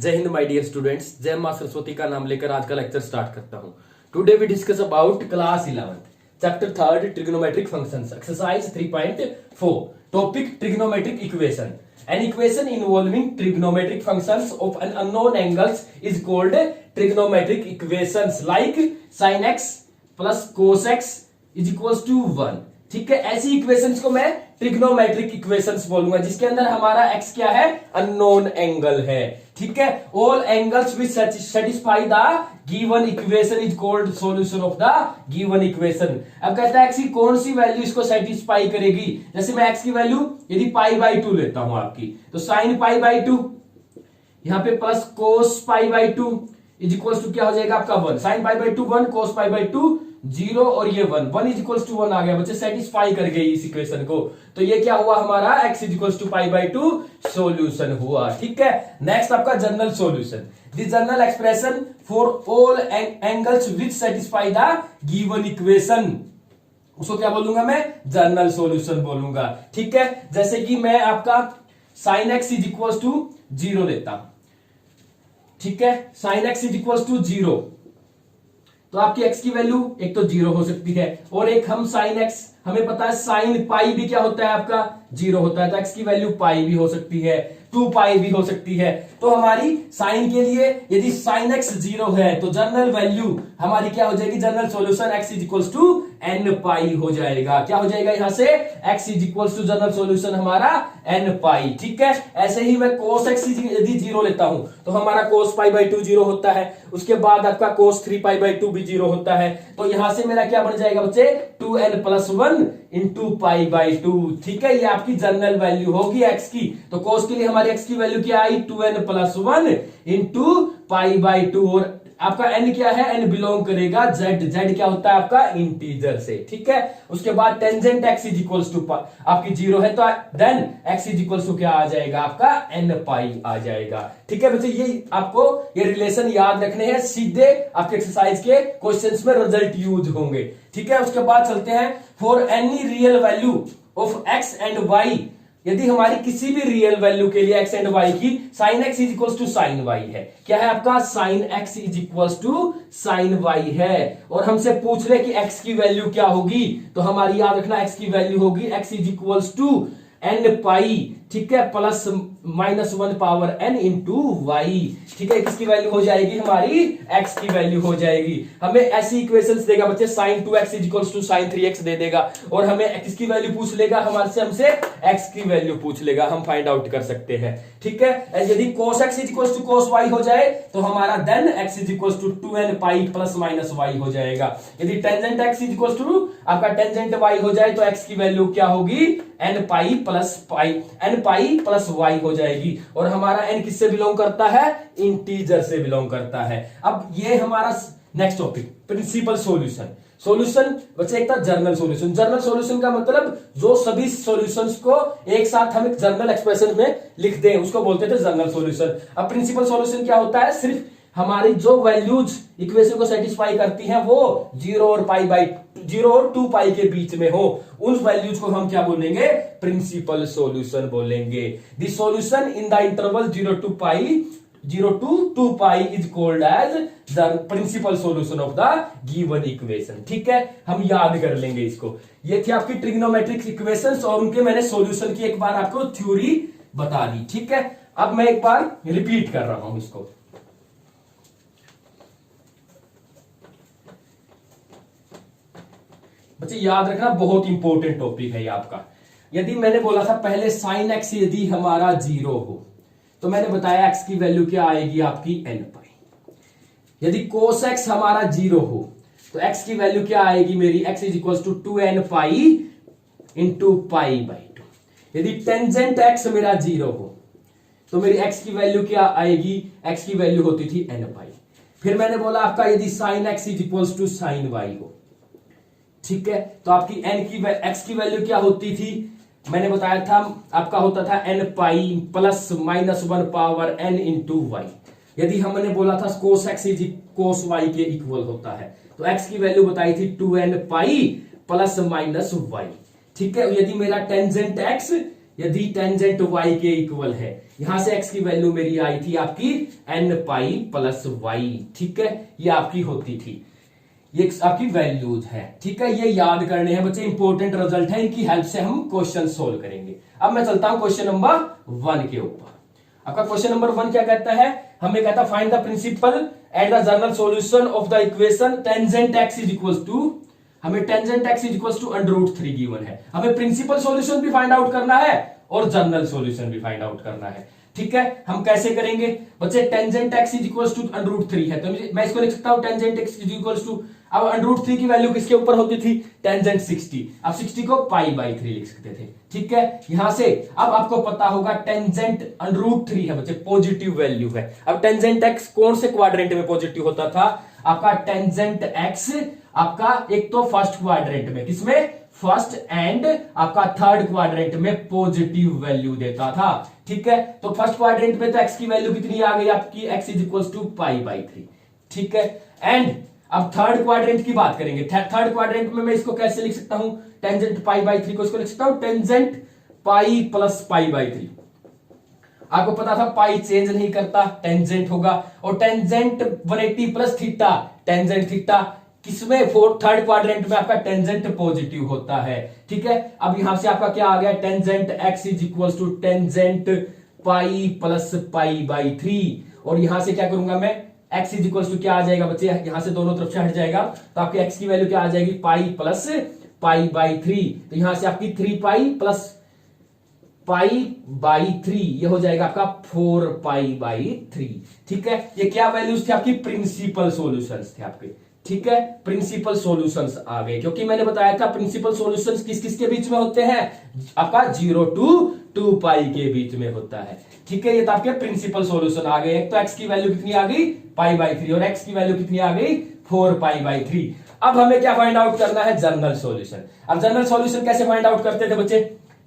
जय Hind my dear students, जय मां सरस्वती का नाम लेकर आज का लेक्चर स्टार्ट करता हूं। Today we discuss about class 11th chapter 3 trigonometric functions exercise 3.4 topic trigonometric equation. An equation involving trigonometric functions of an unknown angles is called trigonometric equations like sin x plus cos x is equals to 1। ठीक है, ऐसी equations को मैं trigonometric equations बोलूंगा जिसके अंदर हमारा x क्या है, अननोन एंगल है। ठीक है, all angles which satisfy the given equation is called solution of the given equation. अब कहता है x की कौन सी वैल्यू इसको सेटिस्फाई करेगी। जैसे मैं x की वैल्यू यदि पाई/2 लेता हूं आपकी, तो साइन पाई/2 यहां पे प्लस कोस पाई/2 इज इक्वल टू क्या हो जाएगा आपका 1। साइन पाई/2 1, कोस पाई/2 0 और ये 1 इज इक्वल टू 1 आ गया बच्चे, सेटिस्फाई कर गई इस इक्वेशन को। तो ये क्या हुआ हमारा x इज इक्वल टू पाई/2 सॉल्यूशन हुआ। ठीक है, नेक्स्ट आपका general solution. The general expression for all angles which satisfy the given equation, उसको क्या बोलूंगा मैं, जनरल सॉल्यूशन बोलूंगा। ठीक है, जैसे कि मैं आपका sine x is equal to 0 लेता हूं। ठीक है, sine x is equal to 0, तो आपकी x की वैल्यू एक तो 0 हो सकती है और एक हम साइन x, हमें पता है साइन पाई भी क्या होता है आपका 0 होता है, तो x की वैल्यू पाई भी हो सकती है, 2 पाई भी हो सकती है। तो हमारी साइन के लिए यदि साइन x 0 है तो जनरल वैल्यू हमारी क्या हो जाएगी, general solution x is equal to n pi हो जाएगा। क्या हो जाएगा यहां से, x is equal to general solution हमारा n पाई। ठीक है, ऐसे ही मैं cos x यदि 0 लेता हूं तो हमारा cos पाई/2 0 होता है, उसके बाद आपका cos 3 पाई/2 भी 0 होता है। तो यहां से मेरा क्या बन जाएगा बच्चे, 2n + 1 इंटू पाई/2। ठीक है, ये आपकी जनरल वैल्यू होगी x की। तो cos के लिए हमारी x की वैल्यू क्या आई, 2n + 1 इंटू पाई/2 और आपका n क्या है, n बिलोंग करेगा z क्या होता है आपका इंटीजर से। ठीक है, उसके बाद tangent x is equal to आपकी 0 है तो then x is equal to क्या आ जाएगा आपका n पाई आ जाएगा। ठीक है बच्चे, ये आपको ये रिलेशन याद रखने हैं, सीधे आपके एक्सरसाइज के क्वेश्चंस में रिजल्ट यूज होंगे। ठीक है, उसके बाद चलते हैं for any real value of x and y, यदि हमारी किसी भी रियल वैल्यू के लिए x एंड y की sine x is equal to sine y है। क्या है आपका, sine x is equal to sine y है। और हमसे पूछ रहे कि x की वैल्यू क्या होगी, तो हमारी याद रखना x की वैल्यू होगी x is equal to n pi, ठीक है, plus -1 power n into y. ठीक है, किसकी वैल्यू हो जाएगी, हमारी x की वैल्यू हो जाएगी। हमें ऐसी इक्वेशंस देगा बच्चे, sin 2x is equal to sin 3x दे देगा और हमें किसकी वैल्यू पूछ लेगा, हमसे x की वैल्यू पूछ लेगा, हम फाइंड आउट कर सकते हैं। ठीक है, यदि cos x is equal to cos y हो जाए तो हमारा then x is equal to 2n pi plus minus y हो जाएगा। यदि tangent x is equal to आपका टेंजेंट y हो जाए तो x की वैल्यू क्या होगी, n पाई प्लस y हो जाएगी। और हमारा n किससे बिलोंग करता है, इंटीजर से बिलोंग करता है। अब ये हमारा next topic principal solution. Solution बच्चे एक था जनरल सॉल्यूशन। जनरल सॉल्यूशन का मतलब जो सभी सॉल्यूशंस को एक साथ हम एक जनरल एक्सप्रेशन में लिख दें उसको बोलते थे जनरल सॉल्यूशन। अब प्रिंसिपल सॉल्यूशन क्या होता है, सिर्फ हमारी जो वैल्यूज इक्वेशन को सेटिस्फाई करती हैं वो 0 और 2 पाई के बीच में हो, उन वैल्यूज को हम क्या बोलेंगे, प्रिंसिपल सॉल्यूशन बोलेंगे। The solution in the interval 0 to 2 pi is called as the principal solution of the given equation. ठीक है, हम याद कर लेंगे इसको। ये थी आपकी ट्रिग्नोमेट्रिक इक्वेशंस और उनके मैंने सॉल्यूशन की एक बार आपको थ्योरी बता दी। ठीक है, अब मैं एक बार रिपीट कर रहा हूं इसको। बच्चे याद रखना, बहुत इंपॉर्टेंट टॉपिक है ये आपका। यदि मैंने बोला था पहले साइन x यदि हमारा 0 हो तो मैंने बताया x की वैल्यू क्या आएगी आपकी n पाई। यदि cos x हमारा 0 हो तो x की वैल्यू क्या आएगी मेरी, x is equal to 2n pi into पाई/2। यदि टेंजेंट x मेरा 0 हो तो मेरी x की वैल्यू क्या आएगी, x की वैल्यू होती थी n पाई। फिर मैंने बोला आपका यदि sine x is equal to sine y हो, ठीक है, तो आपकी x की वैल्यू क्या होती थी, मैंने बताया था आपका होता था n pi plus -1 power n into y. यदि हमने बोला था cos x is cos y के इक्वल होता है तो x की वैल्यू बताई थी 2n pi plus minus Y. ठीक है, यदि मेरा टेंजेंट x यदि टेंजेंट y के इक्वल है, यहां से x की वैल्यू मेरी आई थी आपकी n पाई प्लस y, ठीक है, ये आपकी होती थी, ये आपकी वैल्यूज है, ठीक है, ये याद करने हैं बच्चे, इंपॉर्टेंट रिजल्ट है, इनकी हेल्प से हम क्वेश्चन सोल्व करेंगे। अब मैं चलता हूं क्वेश्चन नंबर 1 के ऊपर। आपका क्वेश्चन नंबर 1 क्या कहता है, हमें कहता है find the principal and the general solution of the equation tangent x is equal to, हमें tangent x is equal to √3 given है, हमें प्रिंसिपल सॉल्यूशन भी फाइंड आउट करना है और जनरल सॉल्यूशन भी फाइंड आउट करना है, ठीक है। हम कैसे करेंगे बच्चे, tangent x is equal to √3 है, तो मैं इसको लिख सकता हूं tangent x is equal to, अब √3 की वैल्यू किसके ऊपर होती थी, टेंजेंट 60, अब 60 को π/3 लिख सकते थे, ठीक है। यहां से अब आपको पता होगा टेंजेंट √3 है बच्चे, पॉजिटिव वैल्यू है। अब टेंजेंट x कौन से क्वाड्रेंट में पॉजिटिव होता था, आपका टेंजेंट x आपका एक तो फर्स्ट क्वाड्रेंट में, किसमें, फर्स्ट एंड आपका थर्ड क्वाड्रेंट में पॉजिटिव वैल्यू देता था, ठीक है। तो फर्स्ट क्वाड्रेंट में तो x की वैल्यू कितनी आ गई आपकी, x इज इक्वल टू π/3, ठीक है। एंड अब थर्ड क्वाड्रेंट की बात करेंगे, थर्ड क्वाड्रेंट में मैं इसको कैसे लिख सकता हूं, टेंजेंट π/3 को इसको लिख सकता हूं टेंजेंट पाई प्लस π/3, आपको पता था पाई चेंज नहीं करता, टेंजेंट होगा, और tangent 180 plus theta, tangent theta किसमें, थर्ड क्वाड्रेंट में आपका टेंजेंट पॉजिटिव होता है, ठीक है। अब यहां से आपका क्या आ गया, tangent x is equal to tangent pi plus π/3, और यहां से क्या करूंगा मैं, x इज इक्वल टू क्या आ जाएगा बच्चे, यहां से दोनों तरफ से हट जाएगा, तो आपकी x की वैल्यू क्या आ जाएगी, पाई प्लस π/3, तो यहां से आपकी 3 पाई प्लस π/3, ये हो जाएगा आपका 4 π/3, ठीक है। ये क्या वैल्यूज थे आपकी, प्रिंसिपल सॉल्यूशंस थे आपके, ठीक है, प्रिंसिपल सॉल्यूशंस आ गए, क्योंकि मैंने बताया था प्रिंसिपल सॉल्यूशंस किस किस के बीच में होते हैं, आपका 0 to 2 पाई के बीच में होता है, ठीक है। ये तो आपके प्रिंसिपल सॉल्यूशन आ गए, एक तो x की वैल्यू कितनी आ गई, π/3, और x की वैल्यू कितनी आ गई, 4 π/3। अब हमें क्या फाइंड आउट करना है, जनरल सॉल्यूशन। अब जनरल सॉल्यूशन कैसे फाइंड आउट करते थे बच्चे,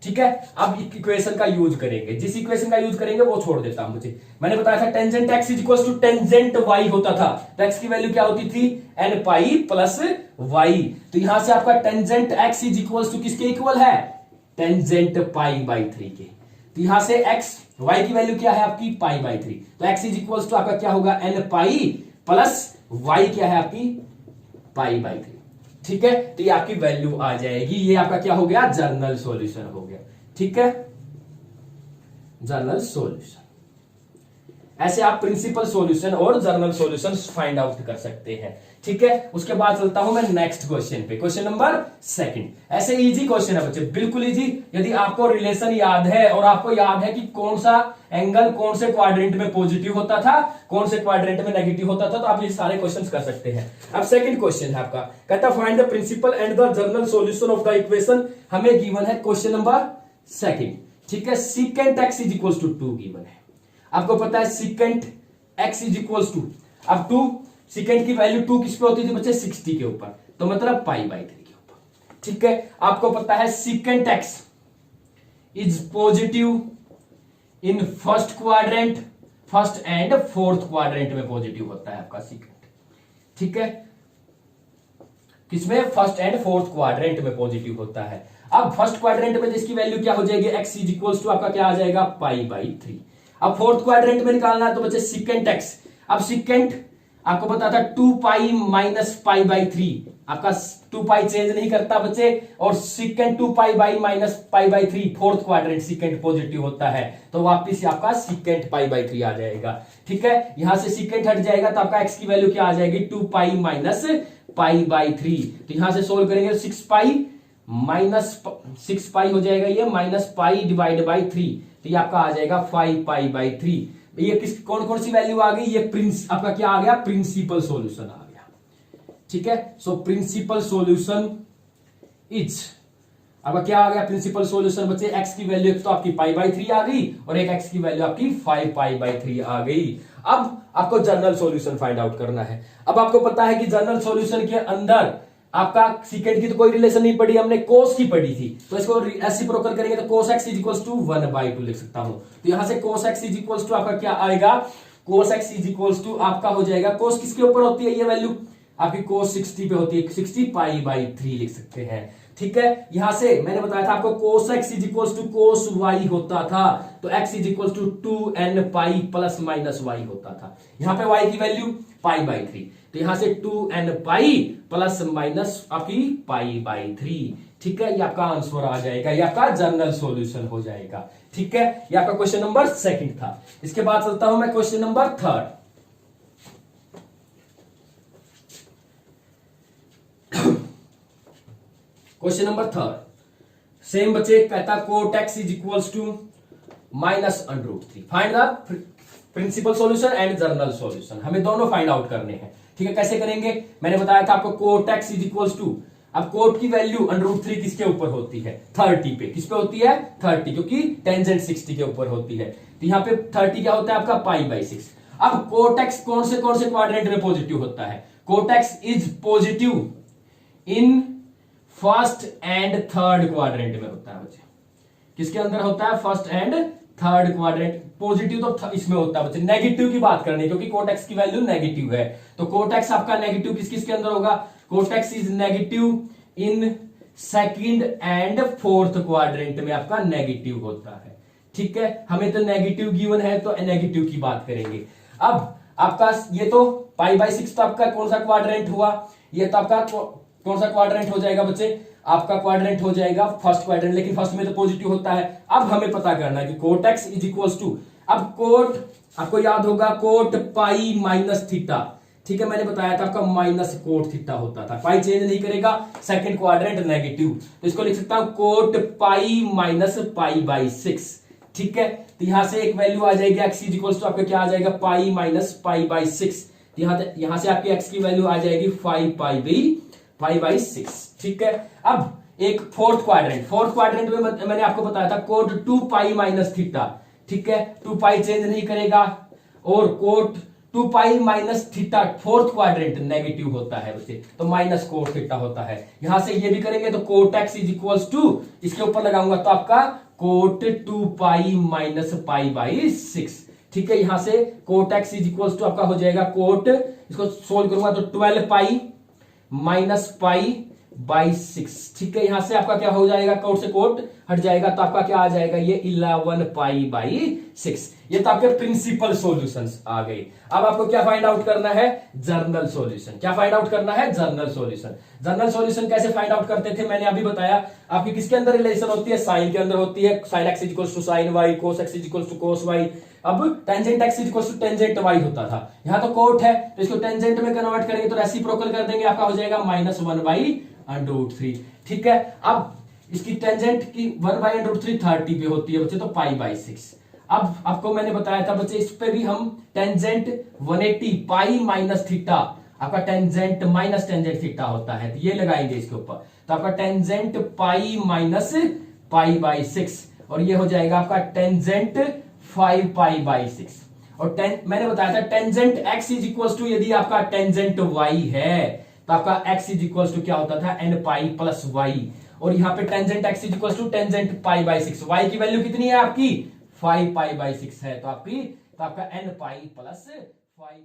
ठीक है। अब इक्वेशन का यूज करेंगे, जिस इक्वेशन का यूज करेंगे वो छोड़ देता हूं मुझे, मैंने बताया था tangent x is equal to tangent y होता था, तो x की वैल्यू क्या होती थी, n पाई प्लस y, तो यहां से आपका tangent x is equal to किसके इक्वल है, टेंजेंट π/3 के, तो यहां से x y की वैल्यू क्या है आपकी π/3, तो x इज इक्वल टू आपका क्या होगा, n पाई प्लस y क्या है आपकी π/3, ठीक है। तो ये आपकी वैल्यू आ जाएगी, ये आपका क्या हो गया, जनरल सॉल्यूशन हो गया, ठीक है, जनरल सॉल्यूशन। ऐसे आप प्रिंसिपल सॉल्यूशन और जनरल सॉल्यूशन फाइंड आउट कर सकते हैं, ठीक है। उसके बाद चलता हूं मैं नेक्स्ट क्वेश्चन पे, क्वेश्चन नंबर 2। ऐसे इजी क्वेश्चन है बच्चे, बिल्कुल इजी, यदि आपको रिलेशन याद है और आपको याद है कि कौन सा एंगल कौन से क्वाड्रेंट में पॉजिटिव होता था, कौन से क्वाड्रेंट में नेगेटिव होता था, तो आप ये सारे क्वेश्चंस कर सकते हैं। अब सेकंड क्वेश्चन है आपका, कहता find the principal and the general solution of the equation, हमें गिवन है क्वेश्चन नंबर 2, ठीक है। Secant x is equal to 2 given है, आपको पता है secant x is equal to, अब 2 सीकेंट की वैल्यू 2 किस पे होती थी बच्चे, 60 के ऊपर, तो मतलब π/3 के ऊपर, ठीक है। आपको पता है secant x is positive in first quadrant, first and fourth quadrant में पॉजिटिव होता है आपका सीकेंट, ठीक है, किसमें, फर्स्ट एंड फोर्थ क्वाड्रेंट में पॉजिटिव होता है। अब फर्स्ट क्वाड्रेंट में इसकी वैल्यू क्या हो जाएगी, x इज इक्वल टू आपका क्या आ जाएगा, π/3। अब फोर्थ क्वाड्रेंट में निकालना है तो बच्चे सीकेंट x, अब सीकेंट आपको पता था 2 पाई माइनस π/3, आपका 2 पाई चेंज नहीं करता बच्चे, और secant 2 pi by minus π/3, fourth quadrant secant positive होता है, तो वापिस आपका सीकेंट π/3 आ जाएगा, ठीक है। यहां से सीकेंट हट जाएगा तो आपका x की वैल्यू क्या आ जाएगी, 2 पाई माइनस π/3, तो यहां से सोल्व करेंगे 6 पाई माइनस 6 पाई हो जाएगा, ये माइनस पाई डिवाइड बाई 3, तो ये आपका आ जाएगा 5 π/3। ये किस कौन कौन सी वैल्यू आ गई, ये आपका क्या आ गया, प्रिंसिपल सॉल्यूशन आ गया, ठीक है। सो प्रिंसिपल सॉल्यूशन इज, अब क्या आ गया प्रिंसिपल सॉल्यूशन बच्चे, x की वैल्यू एक तो आपकी π/3 आ गई और एक x की वैल्यू आपकी 5 π/3 आ गई। अब आपको जनरल सॉल्यूशन फाइंड आउट करना है। अब आपको पता है कि जनरल सॉल्यूशन के अंदर आपका सीकेंट की तो कोई रिलेशन नहीं पड़ी, हमने कोस की पड़ी थी, तो इसको रेसिप्रोकल करेंगे तो cos x is equal to 1/2 लिख सकता हूं, तो यहां से cos x is equal to आपका क्या आएगा, cos x is equal to आपका हो जाएगा, cos किसके ऊपर होती है ये वैल्यू, आपकी cos 60 पे होती है 60 पाई बाई 3 लिख सकते हैं। ठीक है, यहां से मैंने बताया था आपको cos x is equal to cos y होता था, तो x is equal to 2n pi plus minus y होता था। यहां पे y की वैल्यू पाई बाई 3, तो यहां से 2n पाई प्लस माइनस आपकी पाई बाई 3। ठीक है, ये आपका आंसर आ जाएगा, ये आपका जनरल सॉल्यूशन हो जाएगा। ठीक है, ये आपका क्वेश्चन नंबर सेकंड था। इसके बाद चलता हूं मैं question number third. Question number third same बच्चे कहता cot x is equals to minus under root 3। Find the principal solution and general solution, हमें दोनों फाइंड आउट करने हैं। ठीक है, कैसे करेंगे, मैंने बताया था आपको cot x is equals to, अब कोट की वैल्यू अंडर रूट 3 किसके ऊपर होती है, 30 पे। किस पे होती है, 30, क्योंकि टेंजेंट 60 के ऊपर होती है, तो यहां पे 30 क्या होता है आपका पाई बाई 6। अब कोट एक्स कौन से क्वाड्रेंट में पॉजिटिव होता है, cot x is positive in first and third quadrant में होता है बच्चे। किसके अंदर होता है, first and third quadrant. Positive तो इसमें होता है बच्चे, नेगेटिव की बात करनी है क्योंकि कोट एक्स की वैल्यू नेगेटिव है, तो कोट एक्स आपका नेगेटिव किसके अंदर होगा, cot x is negative in second and fourth quadrant में आपका नेगेटिव होता है। ठीक है, हमें तो नेगेटिव गिवन है तो नेगेटिव की बात करेंगे। अब आपका ये तो पाई बाई 6 तो आपका कौन सा क्वाड्रेंट हुआ, ये तो आपका कौन सा क्वाड्रेंट हो जाएगा बच्चे, आपका क्वाड्रेंट हो जाएगा फर्स्ट क्वाड्रेंट, लेकिन फर्स्ट में तो पॉजिटिव होता है। अब हमें पता करना है कि cot x is equals to, अब कोट आपको याद होगा कोट पाई माइनस थीटा। ठीक है, मैंने बताया था आपका माइनस कोट थीटा होता था, पाई चेंज नहीं करेगा, सेकंड क्वाड्रेंट नेगेटिव, तो इसको लिख सकता हूं coat pi minus pi by 6। ठीक है, तो यहां से एक वैल्यू आ जाएगी एक्स इज इक्वल्स टू आपका क्या आ जाएगा, पाई माइनस पाई बाई 6। यहां से आपकी एक्स की वैल्यू आ जाएगी 5 पाई बाई 6। ठीक है, अब एक फोर्थ क्वाड्रेंट में मैंने आपको बताया था कोट 2 पाई माइनस थीटा। ठीक है, 2 पाई चेंज नहीं करेगा, और cot 2 pi minus theta fourth quadrant negative होता है बच्चे, तो माइनस कोट थीटा होता है। यहां से ये भी करेंगे तो cot x is equals to, इसके ऊपर लगाऊंगा तो आपका cot 2 pi minus pi by 6। ठीक है, यहां से cot x is equals to आपका हो जाएगा कोट, इसको सोल्व करूंगा तो 12 पाई माइनस पाई बाई 6। ठीक है, यहां से आपका क्या हो जाएगा, कोट से कोट हट जाएगा, तो आपका क्या आ जाएगा, ये 11 पाई बाई 6। ये तो आपके प्रिंसिपल सॉल्यूशंस आ गए। अब आपको क्या फाइंड आउट करना है, जर्नल सॉल्यूशन। क्या फाइंड आउट करना है, जर्नल सॉल्यूशन। जर्नल सॉल्यूशन कैसे फाइंड आउट करते थे, मैंने अभी बताया। आपकी किसके अंदर रिलेशन होती है, साइन के अंदर होती है, sine x is equals to sine y, cos x is equals to cos y. अब tangent x is equals to tangent y होता था, यहां तो कोट है तो इसको टेंजेंट में कन्वर्ट करेंगे तो रेसिप्रोकल कर देंगे, आपका हो जाएगा -1 बाई अंडर रूट 3। ठीक है, अब इसकी टेंजेंट की 1 बाई अंडर रूट 3 30 पे होती है बच्चे, तो पाई बाई 6। अब आपको मैंने बताया था बच्चे, इस पे भी हम टेंजेंट 180 पाई माइनस थीटा, आपका टेंजेंट माइनस टेंजेंट थीटा होता है, तो ये लगाएंगे इसके ऊपर, तो आपका tangent pi minus pi by 6, और ये हो जाएगा आपका टेंजेंट 5 पाई बाई 6। और मैंने बताया था tangent x is equal to, यदि आपका टेंजेंट वाई है तो आपका एक्स इज इक्वल टू क्या होता था, एन पाई प्लस वाई, और यहां पे tangent x is equal to tangent pi by 6। Y की वैल्यू कितनी है आपकी, 5 पाई बाई 6 है, तो आपका एन पाई प्लस 5